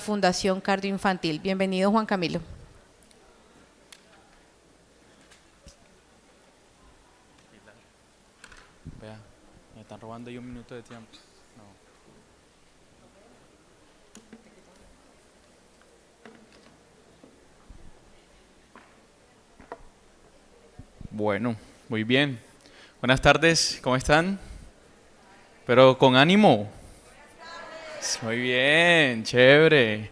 Fundación Cardioinfantil. Bienvenido, Juan Camilo. Vea, me están robando ahí un minuto de tiempo. No. Bueno, muy bien. Buenas tardes, ¿cómo están? Pero con ánimo. Muy bien, chévere.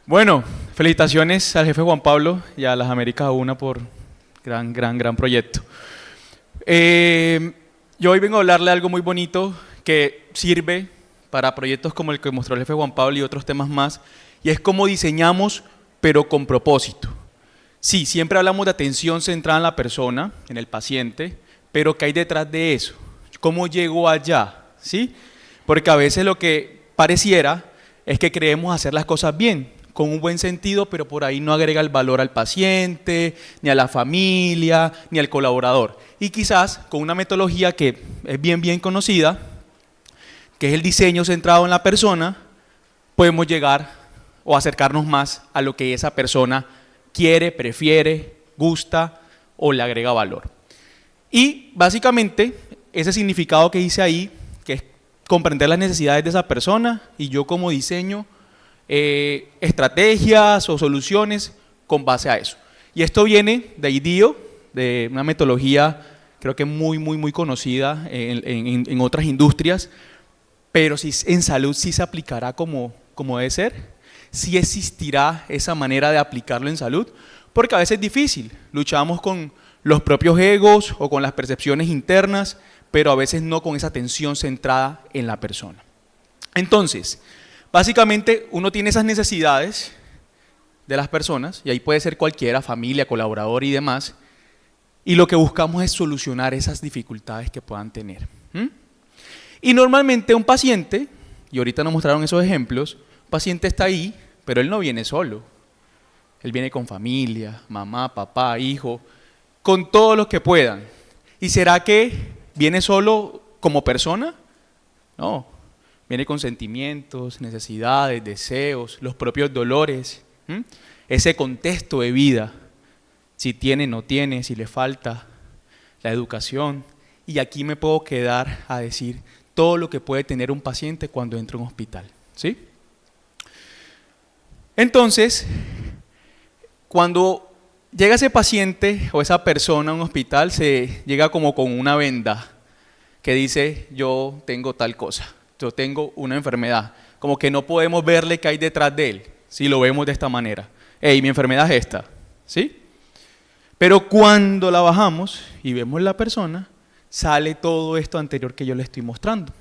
Bueno, felicitaciones al jefe Juan Pablo y a las Américas Una por gran proyecto. Yo hoy vengo a hablarle de algo muy bonito que sirve para proyectos como el que mostró el jefe Juan Pablo y otros temas más, y es cómo diseñamos, pero con propósito. Sí, siempre hablamos de atención centrada en la persona, en el paciente, pero ¿qué hay detrás de eso? ¿Cómo llego allá? ¿Sí? Porque a veces lo que pareciera es que creemos hacer las cosas bien, con un buen sentido, pero por ahí no agrega el valor al paciente, ni a la familia, ni al colaborador. Y quizás con una metodología que es bien conocida, que es el diseño centrado en la persona, podemos llegar o acercarnos más a lo que esa persona quiere, prefiere, gusta o le agrega valor. Y básicamente ese significado que dice ahí, que es comprender las necesidades de esa persona, y yo como diseño estrategias o soluciones con base a eso. Y esto viene de IDEO, de una metodología creo que muy conocida en otras industrias, pero si en salud sí se aplicará como debe ser, sí existirá esa manera de aplicarlo en salud, porque a veces es difícil, luchamos con los propios egos o con las percepciones internas, pero a veces no con esa atención centrada en la persona. Entonces, básicamente uno tiene esas necesidades de las personas, y ahí puede ser cualquiera, familia, colaborador y demás, y lo que buscamos es solucionar esas dificultades que puedan tener. Y normalmente un paciente, y ahorita nos mostraron esos ejemplos, un paciente está ahí, pero él no viene solo. Él viene con familia, mamá, papá, hijo, con todos los que puedan. ¿Y será que viene solo como persona? No, viene con sentimientos, necesidades, deseos, los propios dolores, ese contexto de vida, si tiene, no tiene, si le falta, la educación. Y aquí me puedo quedar a decir todo lo que puede tener un paciente cuando entra a un hospital, ¿sí? Entonces, cuando llega ese paciente o esa persona a un hospital, se llega como con una venda que dice, yo tengo tal cosa, yo tengo una enfermedad, como que no podemos verle qué hay detrás de él, si lo vemos de esta manera. Hey, mi enfermedad es esta, ¿sí? Pero cuando la bajamos y vemos la persona, sale todo esto anterior que yo le estoy mostrando.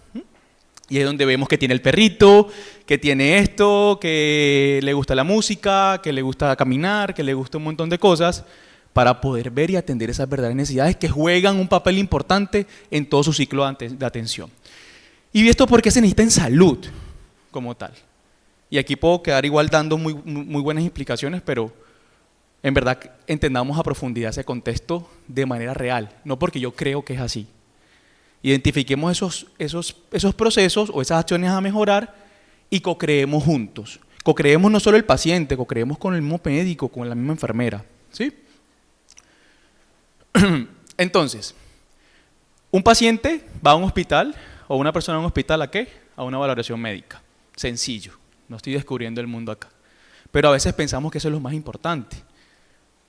Y es donde vemos que tiene el perrito, que tiene esto, que le gusta la música, que le gusta caminar, que le gusta un montón de cosas, para poder ver y atender esas verdaderas necesidades que juegan un papel importante en todo su ciclo de atención. Y esto porque se necesita en salud como tal. Y aquí puedo quedar igual dando muy buenas explicaciones, pero en verdad entendamos a profundidad ese contexto de manera real, no porque yo creo que es así. Identifiquemos esos procesos o esas acciones a mejorar y co-creemos juntos. Co-creemos no solo el paciente, co-creemos con el mismo médico, con la misma enfermera, ¿sí? Entonces, un paciente va a un hospital o una persona a un hospital ¿a qué? A una valoración médica. Sencillo, no estoy descubriendo el mundo acá. Pero a veces pensamos que eso es lo más importante.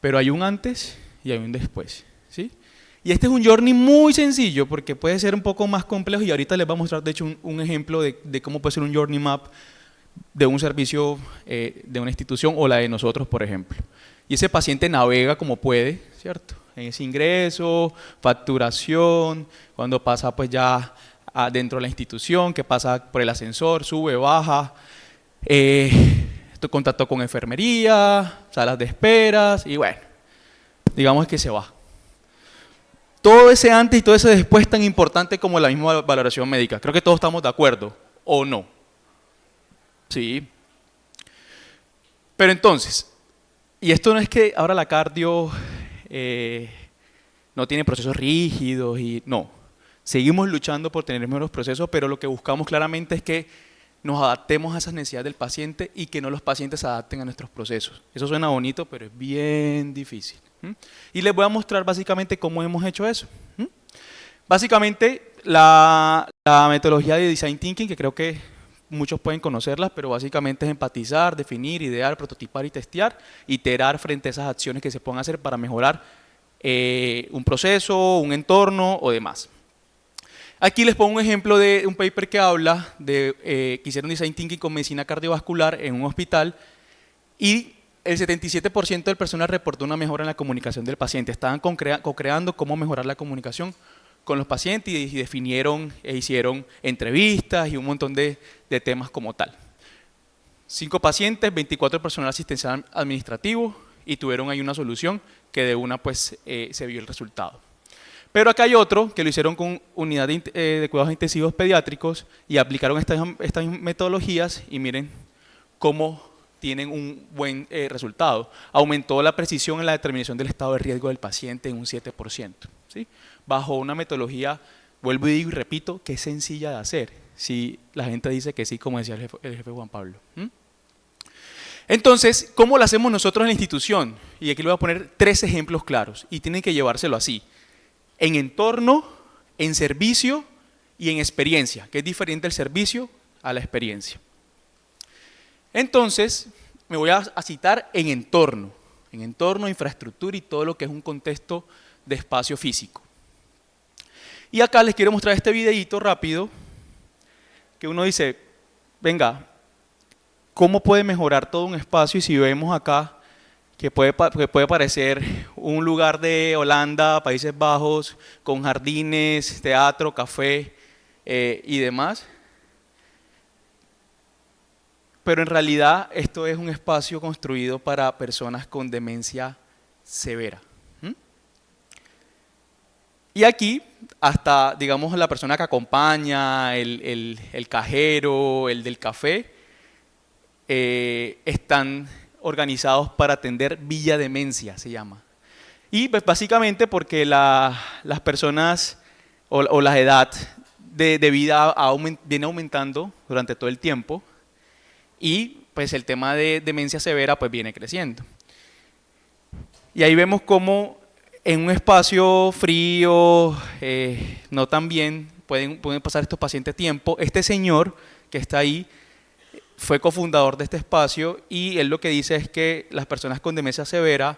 Pero hay un antes y hay un después, ¿sí? Y este es un journey muy sencillo porque puede ser un poco más complejo y ahorita les voy a mostrar de hecho un ejemplo de cómo puede ser un journey map de un servicio de una institución o la de nosotros, por ejemplo. Y ese paciente navega como puede, ¿cierto? En ese ingreso, facturación, cuando pasa pues ya dentro de la institución, que pasa por el ascensor, sube, baja, contacto con enfermería, salas de esperas y bueno, digamos que se va. Todo ese antes y todo ese después es tan importante como la misma valoración médica. Creo que todos estamos de acuerdo, ¿o no? Sí. Pero entonces, y esto no es que ahora la cardio no tiene procesos rígidos y no. Seguimos luchando por tener menos procesos, pero lo que buscamos claramente es que nos adaptemos a esas necesidades del paciente y que no los pacientes se adapten a nuestros procesos. Eso suena bonito, pero es bien difícil. Y les voy a mostrar básicamente cómo hemos hecho eso. Básicamente, la metodología de Design Thinking, que creo que muchos pueden conocerla, pero básicamente es empatizar, definir, idear, prototipar y testear, iterar frente a esas acciones que se puedan hacer para mejorar un proceso, un entorno o demás. Aquí les pongo un ejemplo de un paper que habla de que hicieron Design Thinking con medicina cardiovascular en un hospital y el 77% del personal reportó una mejora en la comunicación del paciente. Estaban co-creando cómo mejorar la comunicación con los pacientes y definieron e hicieron entrevistas y un montón de temas como tal. 5 pacientes, 24 personal asistencial administrativo y tuvieron ahí una solución que de una pues se vio el resultado. Pero acá hay otro que lo hicieron con unidad de cuidados intensivos pediátricos y aplicaron estas metodologías y miren cómo tienen un buen resultado. Aumentó la precisión en la determinación del estado de riesgo del paciente en un 7%, ¿sí? Bajo una metodología, vuelvo y digo y repito, que es sencilla de hacer, si la gente dice que sí, como decía el jefe Juan Pablo. Entonces, ¿cómo lo hacemos nosotros en la institución? Y aquí le voy a poner 3 ejemplos claros y tienen que llevárselo así. En entorno, en servicio y en experiencia, que es diferente el servicio a la experiencia. Entonces, me voy a citar en entorno, infraestructura y todo lo que es un contexto de espacio físico. Y acá les quiero mostrar este videíto rápido, que uno dice, venga, ¿cómo puede mejorar todo un espacio? Y si vemos acá, que puede parecer un lugar de Holanda, Países Bajos, con jardines, teatro, café y demás. Pero en realidad esto es un espacio construido para personas con demencia severa. Y aquí, hasta digamos la persona que acompaña, el cajero, el del café, están organizados para atender Villa Demencia, se llama. Y pues básicamente porque las personas o la edad de vida viene aumentando durante todo el tiempo y pues el tema de demencia severa pues viene creciendo. Y ahí vemos cómo en un espacio frío, no tan bien, pueden pasar estos pacientes tiempo. Este señor que está ahí fue cofundador de este espacio y él lo que dice es que las personas con demencia severa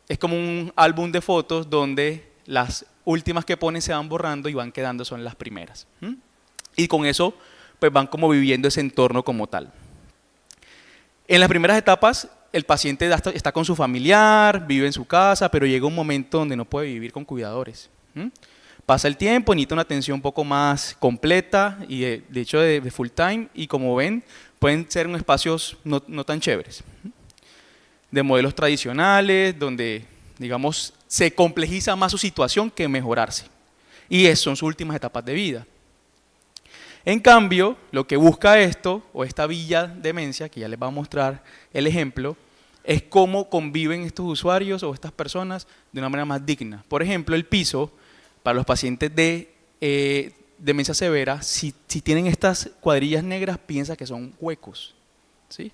es como un álbum de fotos donde las últimas que ponen se van borrando y van quedando son las primeras. Y con eso pues van como viviendo ese entorno como tal. En las primeras etapas el paciente está con su familiar, vive en su casa, pero llega un momento donde no puede vivir con cuidadores. Pasa el tiempo, necesita una atención un poco más completa y de hecho de full time y como ven pueden ser en espacios no tan chéveres. De modelos tradicionales donde digamos se complejiza más su situación que mejorarse y son sus últimas etapas de vida. En cambio, lo que busca esto o esta Villa Demencia, que ya les voy a mostrar el ejemplo, es cómo conviven estos usuarios o estas personas de una manera más digna. Por ejemplo, el piso para los pacientes de demencia severa, si tienen estas cuadrillas negras, piensa que son huecos, ¿sí?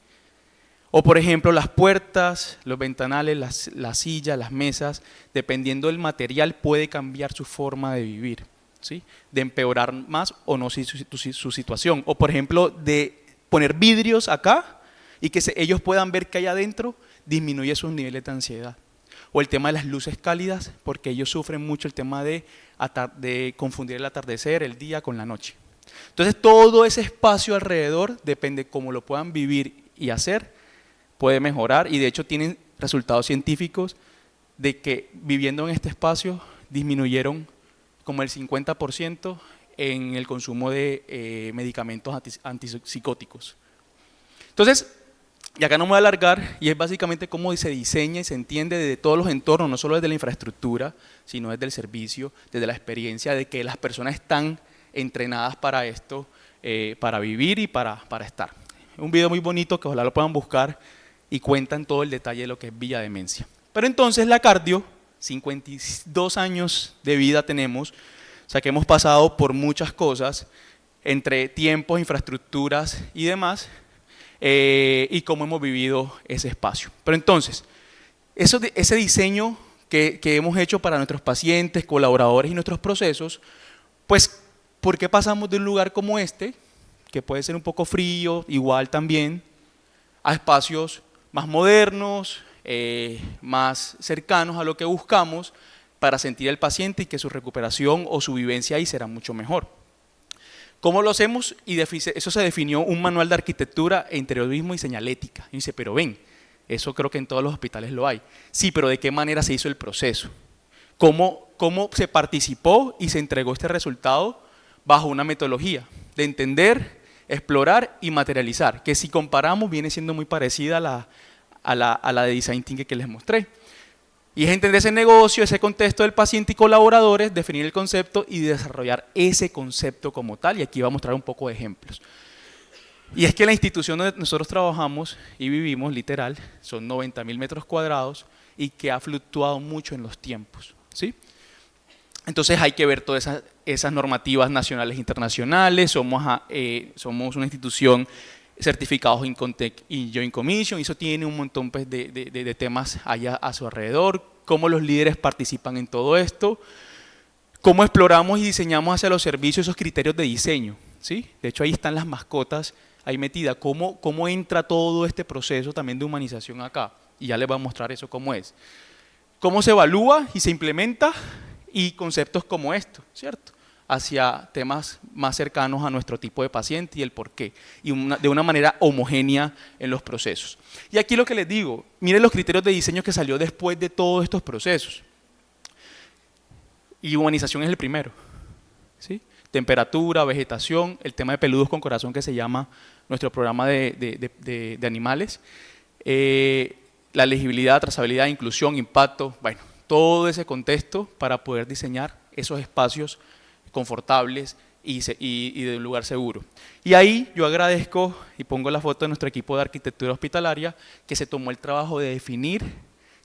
O por ejemplo, las puertas, los ventanales, las sillas, las mesas, dependiendo del material, puede cambiar su forma de vivir, ¿sí? De empeorar más o no su situación. O por ejemplo, de poner vidrios acá y que ellos puedan ver qué hay adentro, disminuye sus niveles de ansiedad. O el tema de las luces cálidas, porque ellos sufren mucho el tema de confundir el atardecer, el día con la noche. Entonces todo ese espacio alrededor, depende cómo lo puedan vivir y hacer, puede mejorar y de hecho tienen resultados científicos de que viviendo en este espacio disminuyeron como el 50% en el consumo de medicamentos antipsicóticos. Entonces, y acá no me voy a alargar, y es básicamente cómo se diseña y se entiende desde todos los entornos, no solo desde la infraestructura, sino desde el servicio, desde la experiencia de que las personas están entrenadas para esto, para vivir y para estar. Un video muy bonito que ojalá lo puedan buscar y cuentan todo el detalle de lo que es Villa Demencia. Pero entonces la cardio, 52 años de vida tenemos, o sea que hemos pasado por muchas cosas, entre tiempos, infraestructuras y demás, y cómo hemos vivido ese espacio. Pero entonces, ese diseño que hemos hecho para nuestros pacientes, colaboradores y nuestros procesos, pues, ¿por qué pasamos de un lugar como este, que puede ser un poco frío, igual también, a espacios más modernos, más cercanos a lo que buscamos para sentir al paciente y que su recuperación o su vivencia ahí será mucho mejor? ¿Cómo lo hacemos? Y eso se definió un manual de arquitectura, interiorismo y señalética. Y dice, pero ven, eso creo que en todos los hospitales lo hay. Sí, pero ¿de qué manera se hizo el proceso? ¿Cómo se participó y se entregó este resultado bajo una metodología de entender, explorar y materializar? Que si comparamos viene siendo muy parecida a la de Design Thinking que les mostré. Y es entender ese negocio, ese contexto del paciente y colaboradores, definir el concepto y desarrollar ese concepto como tal. Y aquí voy a mostrar un poco de ejemplos. Y es que la institución donde nosotros trabajamos y vivimos, literal, son 90.000 metros cuadrados y que ha fluctuado mucho en los tiempos, ¿sí? Entonces hay que ver todas esas normativas nacionales e internacionales. Somos una institución certificados Incontec y Joint Commission, y eso tiene un montón pues, de temas allá a su alrededor, cómo los líderes participan en todo esto, cómo exploramos y diseñamos hacia los servicios esos criterios de diseño, ¿sí? De hecho ahí están las mascotas ahí metidas, cómo entra todo este proceso también de humanización acá, y ya les voy a mostrar eso cómo es. Cómo se evalúa y se implementa, y conceptos como esto, ¿cierto? Hacia temas más cercanos a nuestro tipo de paciente y el por qué, y de una manera homogénea en los procesos. Y aquí lo que les digo, miren los criterios de diseño que salió después de todos estos procesos. Y humanización es el primero, ¿sí? Temperatura, vegetación, el tema de peludos con corazón que se llama nuestro programa de animales, la legibilidad, trazabilidad, inclusión, impacto, bueno, todo ese contexto para poder diseñar esos espacios confortables y de un lugar seguro. Y ahí yo agradezco y pongo la foto de nuestro equipo de arquitectura hospitalaria que se tomó el trabajo de definir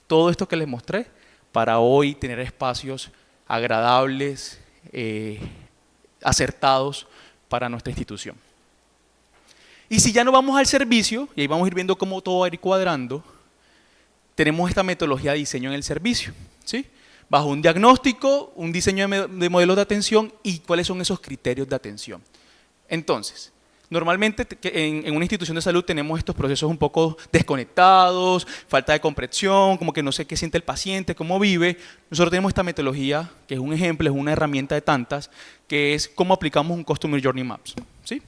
todo esto que les mostré para hoy tener espacios agradables, acertados para nuestra institución. Y si ya no vamos al servicio, y ahí vamos a ir viendo cómo todo va a ir cuadrando, tenemos esta metodología de diseño en el servicio, ¿sí? Bajo un diagnóstico, un diseño de modelos de atención y cuáles son esos criterios de atención. Entonces, normalmente en una institución de salud tenemos estos procesos un poco desconectados, falta de comprensión, como que no sé qué siente el paciente, cómo vive. Nosotros tenemos esta metodología, que es un ejemplo, es una herramienta de tantas, que es cómo aplicamos un Customer Journey Maps, ¿sí?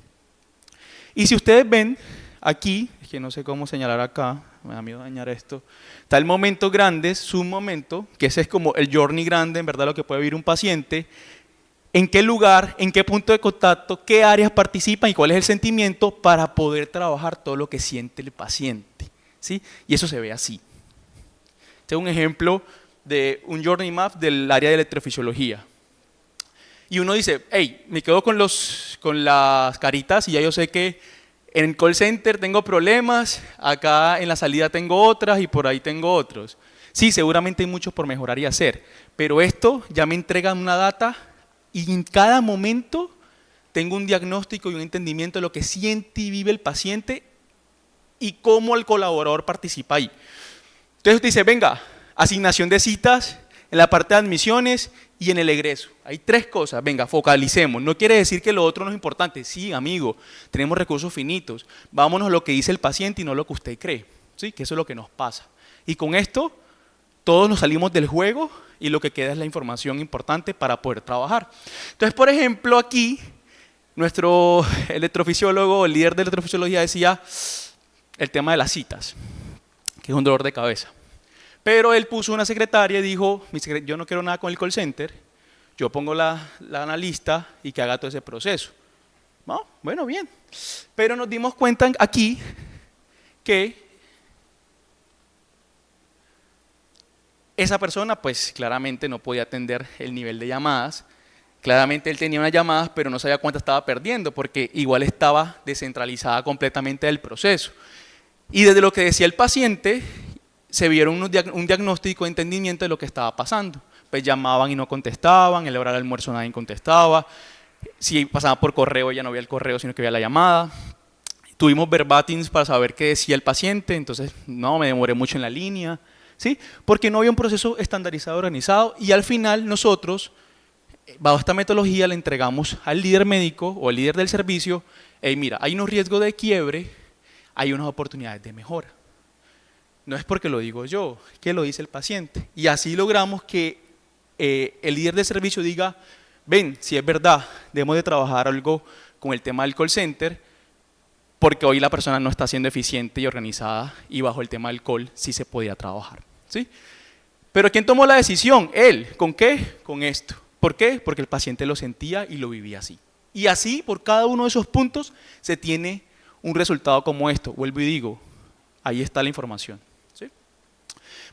Y si ustedes ven aquí, es que no sé cómo señalar acá, me da miedo dañar esto, está el momento grande, su momento, que ese es como el journey grande, en verdad lo que puede vivir un paciente, en qué lugar, en qué punto de contacto, qué áreas participan y cuál es el sentimiento para poder trabajar todo lo que siente el paciente, ¿sí? Y eso se ve así. Este es un ejemplo de un journey map del área de electrofisiología. Y uno dice, hey, me quedo con las caritas y ya yo sé que en el call center tengo problemas, acá en la salida tengo otras y por ahí tengo otros. Sí, seguramente hay mucho por mejorar y hacer, pero esto ya me entrega una data y en cada momento tengo un diagnóstico y un entendimiento de lo que siente y vive el paciente y cómo el colaborador participa ahí. Entonces usted dice, venga, asignación de citas en la parte de admisiones y en el egreso. Hay tres cosas, venga, focalicemos. No quiere decir que lo otro no es importante. Sí, amigo, tenemos recursos finitos. Vámonos a lo que dice el paciente y no lo que usted cree. ¿Sí? Que eso es lo que nos pasa. Y con esto, todos nos salimos del juego y lo que queda es la información importante para poder trabajar. Entonces, por ejemplo, aquí, nuestro electrofisiólogo, el líder de electrofisiología decía el tema de las citas, que es un dolor de cabeza. Pero él puso una secretaria y dijo, yo no quiero nada con el call center, yo pongo la analista y que haga todo ese proceso. ¿No? Bueno, bien. Pero nos dimos cuenta aquí que esa persona pues claramente no podía atender el nivel de llamadas. Claramente él tenía unas llamadas, pero no sabía cuántas estaba perdiendo porque igual estaba descentralizada completamente del proceso. Y desde lo que decía el paciente, se vieron un diagnóstico de entendimiento de lo que estaba pasando. Pues llamaban y no contestaban, en la hora del almuerzo nadie contestaba, Si pasaba por correo, ella no veía el correo, sino que veía la llamada. Tuvimos verbatims para saber qué decía el paciente, entonces no, me demoré mucho en la línea, ¿sí? Porque no había un proceso estandarizado, organizado, y al final nosotros, bajo esta metodología, le entregamos al líder médico o al líder del servicio, hey, mira, hay unos riesgos de quiebre, hay unas oportunidades de mejora. No es porque lo digo yo, es que lo dice el paciente. Y así logramos que el líder del servicio diga, ven, si es verdad, debemos de trabajar algo con el tema del call center, porque hoy la persona no está siendo eficiente y organizada y bajo el tema del call sí se podía trabajar, ¿sí? Pero ¿quién tomó la decisión? Él. ¿Con qué? Con esto. ¿Por qué? Porque el paciente lo sentía y lo vivía así. Y así, por cada uno de esos puntos, se tiene un resultado como esto. Vuelvo y digo, ahí está la información, ¿sí?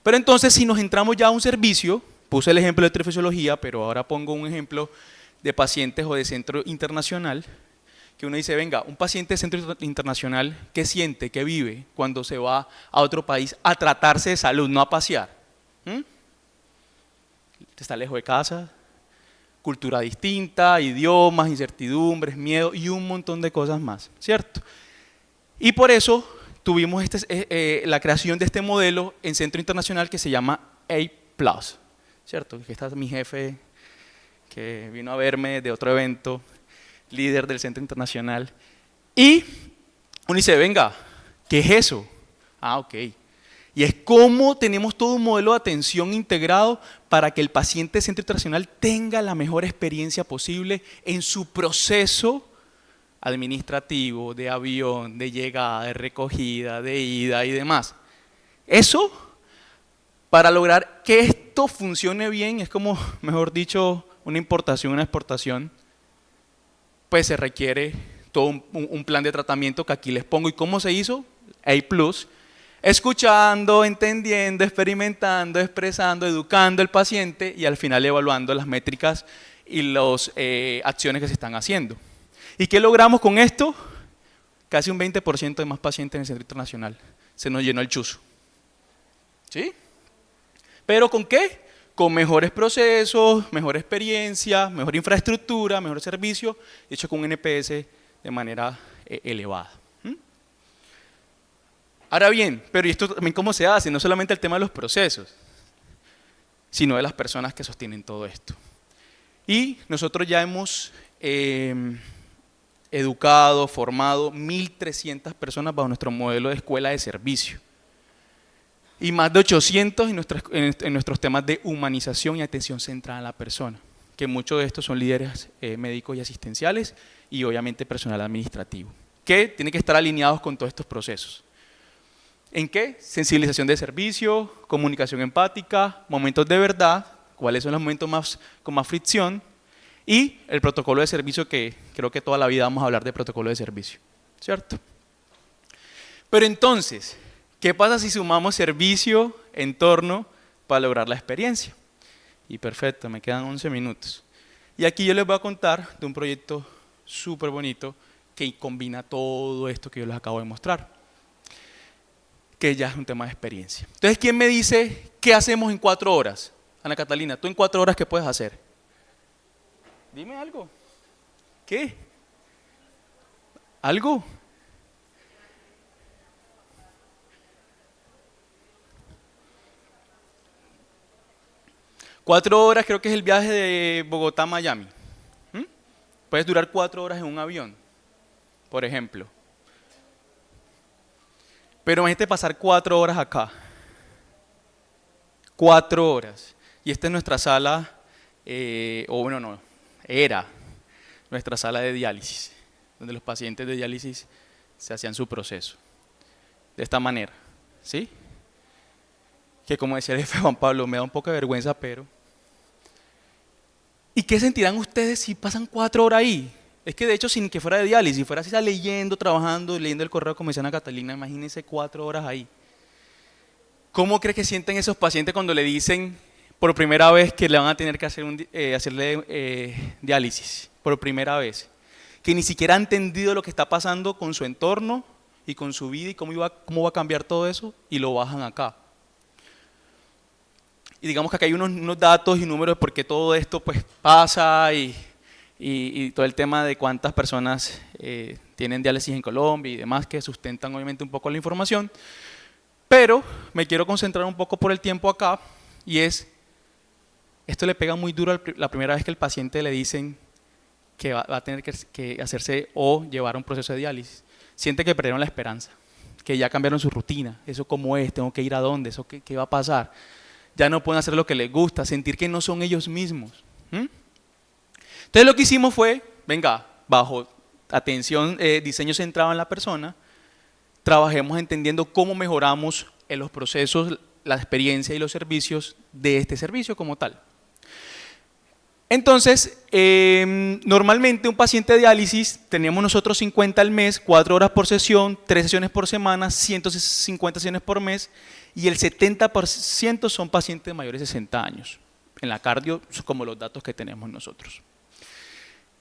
Pero entonces, si nos entramos ya a un servicio, puse el ejemplo de electrofisiología, pero ahora pongo un ejemplo de pacientes o de centro internacional, que uno dice, venga, un paciente de centro internacional, ¿qué siente, qué vive cuando se va a otro país a tratarse de salud, no a pasear? Está lejos de casa, cultura distinta, idiomas, incertidumbres, miedo y un montón de cosas más, ¿cierto? Y por eso tuvimos la creación de este modelo en centro internacional que se llama A+, ¿cierto? Aquí está mi jefe que vino a verme de otro evento, líder del centro internacional, y uno dice, venga, ¿qué es eso? Ah, ok. Y es cómo tenemos todo un modelo de atención integrado para que el paciente del centro internacional tenga la mejor experiencia posible en su proceso administrativo, de avión, de llegada, de recogida, de ida y demás. Eso, para lograr que esto funcione bien, es como, mejor dicho, una importación, una exportación, pues se requiere todo un plan de tratamiento que aquí les pongo. ¿Y cómo se hizo? A+, escuchando, entendiendo, experimentando, expresando, educando al paciente y al final evaluando las métricas y las acciones que se están haciendo. ¿Y qué logramos con esto? Casi un 20% de más pacientes en el centro internacional. Se nos llenó el chuzo. ¿Sí? ¿Pero con qué? Con mejores procesos, mejor experiencia, mejor infraestructura, mejor servicio, hecho con un NPS de manera elevada. Ahora bien, pero ¿y esto también cómo se hace? No solamente el tema de los procesos, sino de las personas que sostienen todo esto. Y nosotros ya hemos educado, formado 1.300 personas bajo nuestro modelo de escuela de servicio. Y más de 800 en nuestros temas de humanización y atención centrada en la persona, que muchos de estos son líderes médicos y asistenciales y obviamente personal administrativo, que tienen que estar alineados con todos estos procesos. ¿En qué? Sensibilización de servicio, comunicación empática, momentos de verdad, cuáles son los momentos con más fricción, y el protocolo de servicio, que creo que toda la vida vamos a hablar de protocolo de servicio, ¿cierto? Pero entonces, ¿qué pasa si sumamos servicio, entorno, para lograr la experiencia? Y perfecto, me quedan 11 minutos. Y aquí yo les voy a contar de un proyecto súper bonito que combina todo esto que yo les acabo de mostrar, que ya es un tema de experiencia. Entonces, ¿quién me dice qué hacemos en 4 horas? Ana Catalina, ¿tú en 4 horas qué puedes hacer? Dime algo. ¿Qué? ¿Algo? Cuatro horas creo que es el viaje de Bogotá a Miami. Puedes durar 4 horas en un avión, por ejemplo. Pero imagínate pasar 4 horas acá. 4 horas. Y esta es nuestra sala, era nuestra sala de diálisis, donde los pacientes de diálisis se hacían su proceso. De esta manera, ¿sí? Que como decía el jefe Juan Pablo, me da un poco de vergüenza, pero... ¿Y qué sentirán ustedes si pasan 4 horas ahí? Es que de hecho, sin que fuera de diálisis, si fuera así, leyendo, trabajando, leyendo el correo, como decía Ana Catalina, imagínense 4 horas ahí. ¿Cómo cree que sienten esos pacientes cuando le dicen por primera vez que le van a tener que hacerle diálisis? Por primera vez. Que ni siquiera ha entendido lo que está pasando con su entorno y con su vida y cómo va a cambiar todo eso, y lo bajan acá. Y digamos que acá hay unos datos y números de por qué todo esto pues pasa y y todo el tema de cuántas personas tienen diálisis en Colombia y demás, que sustentan obviamente un poco la información. Pero me quiero concentrar un poco por el tiempo acá, y esto le pega muy duro la primera vez que el paciente le dicen que va a tener que hacerse o llevar un proceso de diálisis. Siente que perdieron la esperanza, que ya cambiaron su rutina, eso cómo es, tengo que ir a dónde, eso qué va a pasar. Ya no pueden hacer lo que les gusta, sentir que no son ellos mismos. Entonces lo que hicimos fue, venga, bajo atención, diseño centrado en la persona, trabajemos entendiendo cómo mejoramos en los procesos, la experiencia y los servicios de este servicio como tal. Entonces, normalmente un paciente de diálisis, tenemos nosotros 50 al mes, 4 horas por sesión, 3 sesiones por semana, 150 sesiones por mes, y el 70% son pacientes mayores de 60 años. En la cardio, como los datos que tenemos nosotros.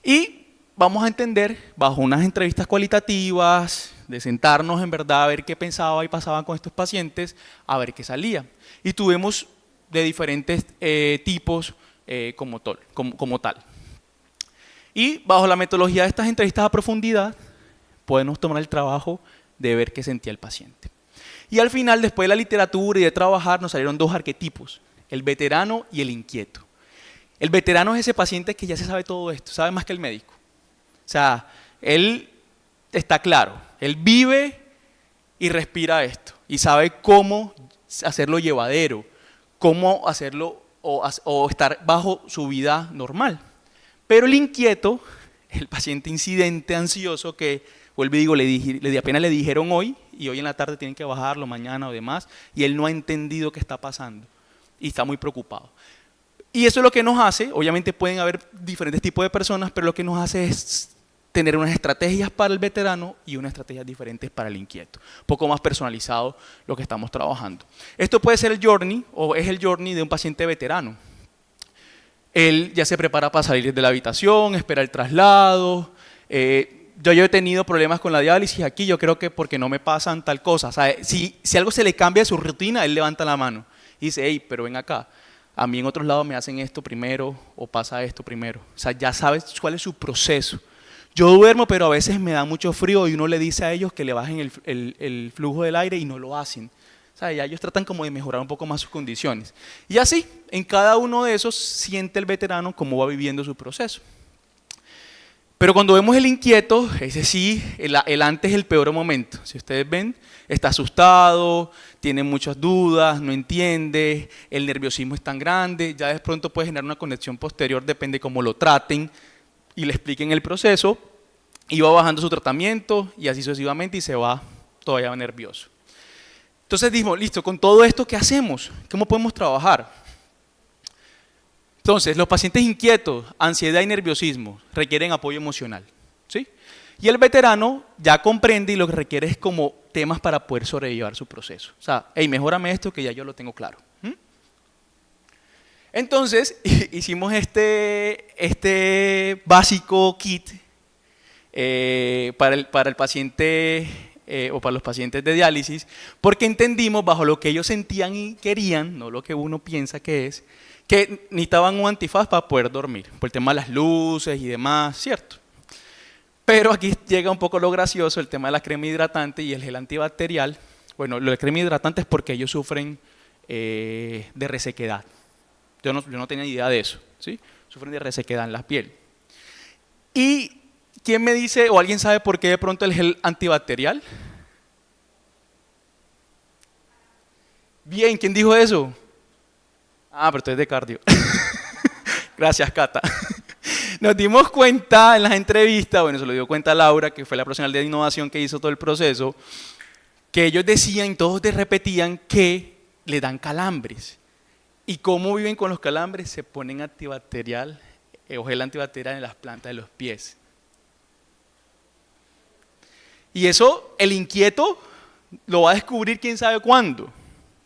Y vamos a entender, bajo unas entrevistas cualitativas, de sentarnos en verdad a ver qué pensaba y pasaba con estos pacientes, a ver qué salía. Y tuvimos de diferentes tipos como tal. Y bajo la metodología de estas entrevistas a profundidad, podemos tomar el trabajo de ver qué sentía el paciente. Y al final, después de la literatura y de trabajar, nos salieron 2 arquetipos, el veterano y el inquieto. El veterano es ese paciente que ya se sabe todo esto, sabe más que el médico. O sea, él está claro, él vive y respira esto y sabe cómo hacerlo llevadero, cómo hacerlo o estar bajo su vida normal. Pero el inquieto, el paciente incidente, ansioso, que vuelvo y digo, apenas le dijeron hoy y hoy en la tarde tienen que bajarlo, mañana o demás, y él no ha entendido qué está pasando y está muy preocupado. Y eso es lo que nos hace, obviamente pueden haber diferentes tipos de personas, pero lo que nos hace es tener unas estrategias para el veterano y unas estrategias diferentes para el inquieto. Un poco más personalizado lo que estamos trabajando. Esto puede ser el journey o es el journey de un paciente veterano. Él ya se prepara para salir de la habitación, espera el traslado. Yo he tenido problemas con la diálisis aquí, yo creo que porque no me pasan tal cosa. O sea, si algo se le cambia de su rutina, él levanta la mano y dice, hey, pero ven acá. A mí en otros lados me hacen esto primero o pasa esto primero. O sea, ya sabes cuál es su proceso. Yo duermo, pero a veces me da mucho frío y uno le dice a ellos que le bajen el flujo del aire y no lo hacen. O sea, ya ellos tratan como de mejorar un poco más sus condiciones. Y así, en cada uno de esos siente el veterano cómo va viviendo su proceso. Pero cuando vemos el inquieto, ese sí, el antes es el peor momento. Si ustedes ven, está asustado, tiene muchas dudas, no entiende, el nerviosismo es tan grande, ya de pronto puede generar una conexión posterior, depende cómo lo traten y le expliquen el proceso, y va bajando su tratamiento y así sucesivamente y se va todavía nervioso. Entonces dijimos, listo, con todo esto, ¿qué hacemos? ¿Cómo podemos trabajar? Entonces, los pacientes inquietos, ansiedad y nerviosismo requieren apoyo emocional, ¿sí? Y el veterano ya comprende y lo que requiere es como temas para poder sobrellevar su proceso. O sea, hey, mejórame esto que ya yo lo tengo claro. Entonces, hicimos este básico kit para el paciente o para los pacientes de diálisis, porque entendimos bajo lo que ellos sentían y querían, no lo que uno piensa que es, que necesitaban un antifaz para poder dormir, por el tema de las luces y demás, ¿cierto? Pero aquí llega un poco lo gracioso, el tema de la crema hidratante y el gel antibacterial. Bueno, lo de crema hidratante es porque ellos sufren de resequedad. Yo no tenía idea de eso, ¿sí? Sufren de resequedad en la piel. ¿Y quién me dice, o alguien sabe por qué de pronto el gel antibacterial? Bien, ¿quién dijo eso? Ah, pero tú eres de cardio. Gracias, Cata. Nos dimos cuenta en las entrevistas, bueno, se lo dio cuenta Laura, que fue la profesional de innovación que hizo todo el proceso, que ellos decían, todos repetían que le dan calambres. ¿Y cómo viven con los calambres? Se ponen antibacterial o gel antibacterial en las plantas de los pies. Y eso, el inquieto lo va a descubrir quién sabe cuándo,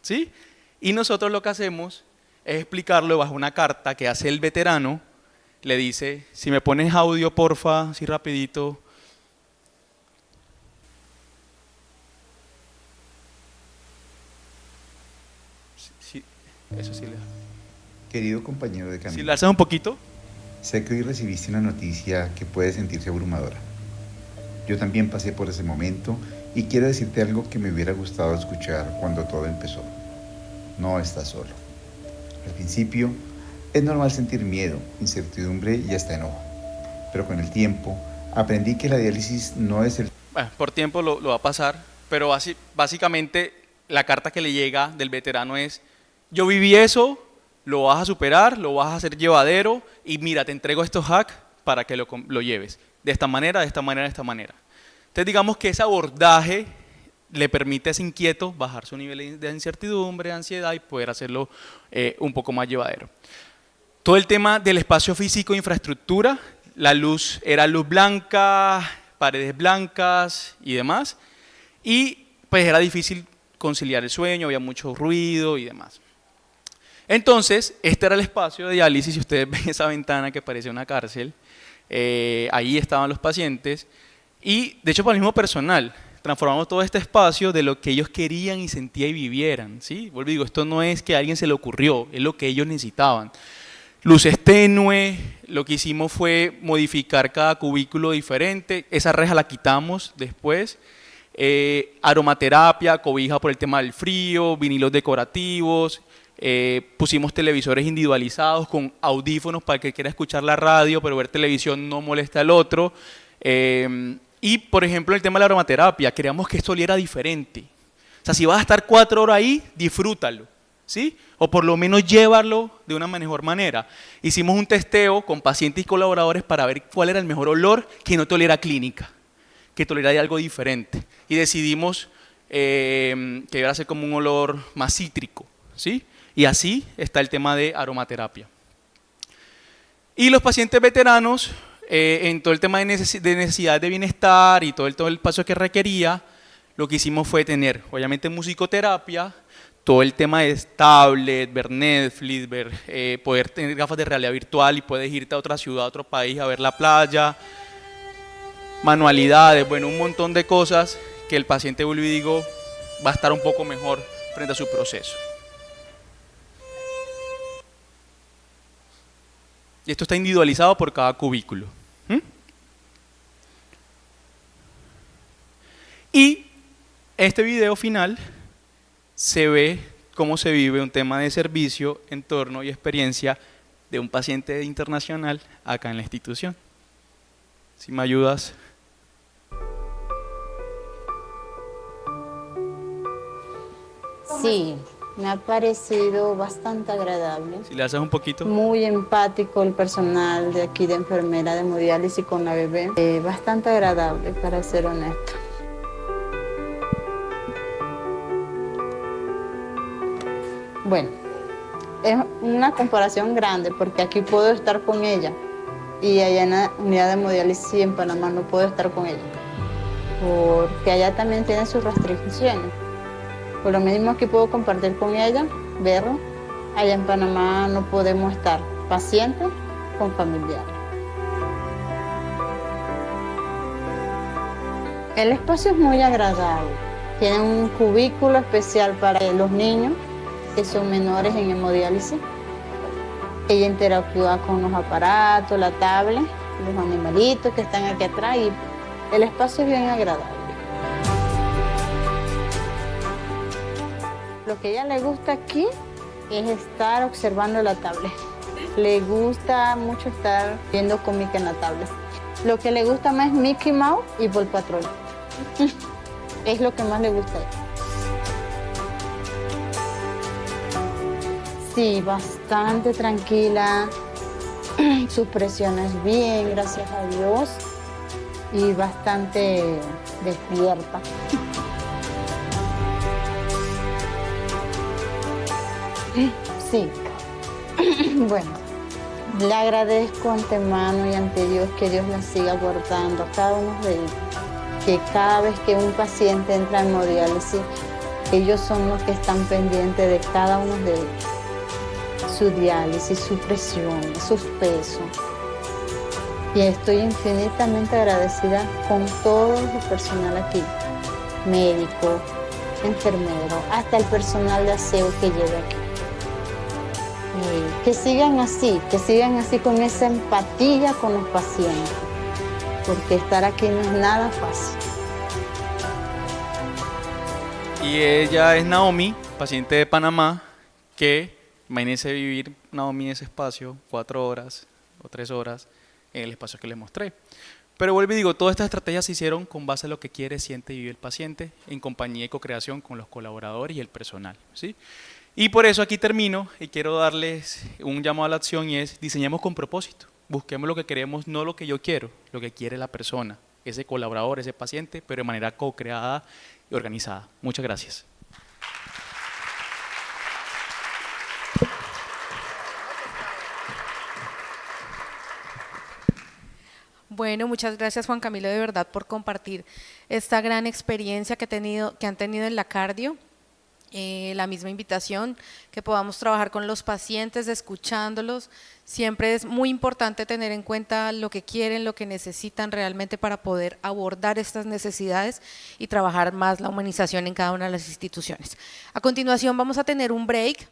¿sí? Y nosotros lo que hacemos es explicarlo bajo una carta que hace el veterano. Le dice, si me pones audio, porfa, así rapidito. Sí, eso sí le da. Querido compañero de camino. Si le haces un poquito. Sé que hoy recibiste una noticia que puede sentirse abrumadora. Yo también pasé por ese momento y quiero decirte algo que me hubiera gustado escuchar cuando todo empezó. No estás solo. Al principio es normal sentir miedo, incertidumbre y hasta enojo. Pero con el tiempo aprendí que la diálisis no es el... Bueno, por tiempo lo va a pasar, pero básicamente la carta que le llega del veterano es: yo viví eso, lo vas a superar, lo vas a hacer llevadero y mira, te entrego estos hacks para que lo lleves. De esta manera, de esta manera, de esta manera. Entonces digamos que ese abordaje le permite a ese inquieto bajar su nivel de incertidumbre, de ansiedad y poder hacerlo un poco más llevadero. Todo el tema del espacio físico, infraestructura, la luz era luz blanca, paredes blancas y demás. Y pues era difícil conciliar el sueño, había mucho ruido y demás. Entonces, este era el espacio de diálisis. Si ustedes ven esa ventana que parece una cárcel, ahí estaban los pacientes. Y de hecho, para el mismo personal, transformamos todo este espacio de lo que ellos querían y sentían y vivieran, ¿sí? Vuelvo y digo, esto no es que a alguien se le ocurrió, es lo que ellos necesitaban. Luces tenues, lo que hicimos fue modificar cada cubículo diferente, esa reja la quitamos después, aromaterapia, cobija por el tema del frío, vinilos decorativos, pusimos televisores individualizados con audífonos para el que quiera escuchar la radio, pero ver televisión no molesta al otro. Y por ejemplo el tema de la aromaterapia, queríamos que esto oliera diferente. O sea, si vas a estar 4 horas ahí, disfrútalo, ¿sí? O por lo menos llévalo de una mejor manera. Hicimos un testeo con pacientes y colaboradores para ver cuál era el mejor olor que no tolera clínica, que tolera de algo diferente. Y decidimos que iba a ser como un olor más cítrico, ¿sí? Y así está el tema de aromaterapia. Y los pacientes veteranos, en todo el tema de necesidad de bienestar y todo el espacio que requería, lo que hicimos fue tener, obviamente, musicoterapia, todo el tema de tablet, ver Netflix, poder tener gafas de realidad virtual y puedes irte a otra ciudad, a otro país a ver la playa, manualidades, bueno, un montón de cosas que el paciente, vuelvo y digo, va a estar un poco mejor frente a su proceso. Y esto está individualizado por cada cubículo. Y este video final se ve cómo se vive un tema de servicio, entorno y experiencia de un paciente internacional acá en la institución. Si me ayudas. Sí, me ha parecido bastante agradable. Si le haces un poquito. Muy empático el personal de aquí de enfermera de hemodiálisis con la bebé. Bastante agradable, para ser honesta. Bueno, es una comparación grande porque aquí puedo estar con ella y allá en la unidad de hemodiálisis en Panamá no puedo estar con ella porque allá también tienen sus restricciones. Por lo mismo aquí puedo compartir con ella, verlo. Allá en Panamá no podemos estar pacientes con familiares. El espacio es muy agradable. Tiene un cubículo especial para los niños que son menores en hemodiálisis. Ella interactúa con los aparatos, la tablet, los animalitos que están aquí atrás y el espacio es bien agradable. Lo que a ella le gusta aquí es estar observando la tablet. Le gusta mucho estar viendo cómic en la tablet. Lo que le gusta más es Mickey Mouse y Paw Patrol. Es lo que más le gusta a ella. Sí, bastante tranquila. Sus presiones bien, gracias a Dios. Y bastante despierta. Sí. Bueno, le agradezco antemano y ante Dios que Dios la siga guardando a cada uno de ellos. Que cada vez que un paciente entra en hemodiálisis, ellos son los que están pendientes de cada uno de ellos. Su diálisis, su presión, sus pesos. Y estoy infinitamente agradecida con todo el personal aquí, médico, enfermero, hasta el personal de aseo que lleva aquí. que sigan así con esa empatía con los pacientes, porque estar aquí no es nada fácil. Y ella es Naomi, paciente de Panamá, que imagínense vivir, Naomi, en ese espacio, 4 horas o 3 horas, en el espacio que les mostré. Pero vuelvo y digo, todas estas estrategias se hicieron con base a lo que quiere, siente y vive el paciente, en compañía y co-creación con los colaboradores y el personal, ¿sí? Y por eso aquí termino y quiero darles un llamado a la acción y es, diseñemos con propósito, busquemos lo que queremos, no lo que yo quiero, lo que quiere la persona, ese colaborador, ese paciente, pero de manera co-creada y organizada. Muchas gracias. Bueno, muchas gracias Juan Camilo de verdad por compartir esta gran experiencia que han tenido en la cardio. La misma invitación, que podamos trabajar con los pacientes, escuchándolos. Siempre es muy importante tener en cuenta lo que quieren, lo que necesitan realmente para poder abordar estas necesidades y trabajar más la humanización en cada una de las instituciones. A continuación vamos a tener un break.